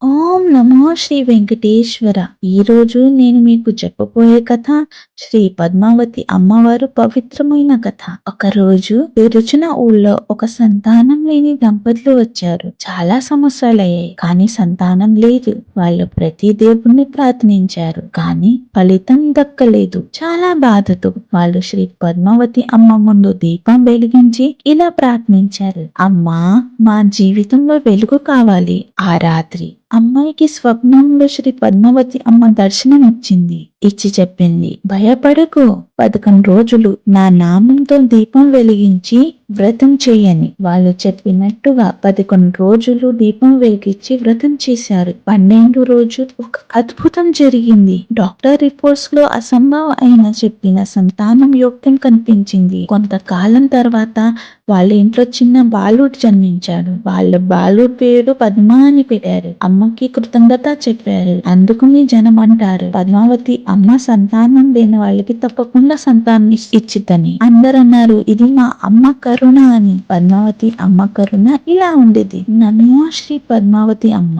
ఓం నమో శ్రీ వెంకటేశ్వర. ఈరోజు నేను మీకు చెప్పబోయే కథ శ్రీ పద్మావతి అమ్మవారు పవిత్రమైన కథ. ఒకరోజు తెరుచున ఊళ్ళో ఒక సంతానం లేని దంపతులు వచ్చారు. చాలా సమస్యలయ్యాయి, కానీ సంతానం లేదు. వాళ్ళు ప్రతి దేవుణ్ణి ప్రార్థించారు, కానీ ఫలితం దక్కలేదు. చాలా బాధతో వాళ్ళు శ్రీ పద్మావతి అమ్మ ముందు దీపం వెలిగించి ఇలా ప్రార్థించారు: అమ్మా, మా జీవితంలో వెలుగు కావాలి. ఆ రాత్రి అమ్మాయికి స్వప్నంలో శ్రీ పద్మావతి అమ్మ దర్శనం ఇచ్చి చెప్పింది: భయపడకు, 11 రోజులు నా నామంతో దీపం వెలిగించి వ్రతం చేయని. వాళ్ళు చెప్పినట్టుగా 11 రోజులు దీపం వెలిగించి వ్రతం చేశారు. 12 రోజు ఒక అద్భుతం జరిగింది. డాక్టర్ రిపోర్ట్స్ లో అసంభవం అయిన చెప్పిన సంతానం యోగ్యం కనిపించింది. కొంతకాలం తర్వాత వాళ్ళ ఇంట్లో చిన్న బాలుడు జన్మించాడు. వాళ్ళ బాలుడు పేరు పద్మ అని పెట్టారు. అమ్మకి కృతజ్ఞత చెప్పారు. అందుకు మీ జనం అంటారు, పద్మావతి అమ్మ సంతానం లేని వాళ్ళకి తప్పకుండా సంతానం ఇచ్చిద్దని. అందరు అన్నారు, ఇది మా అమ్మ కరుణ అని. పద్మావతి అమ్మ కరుణ ఇలా ఉండేది: నమో శ్రీ పద్మావతి అమ్మ.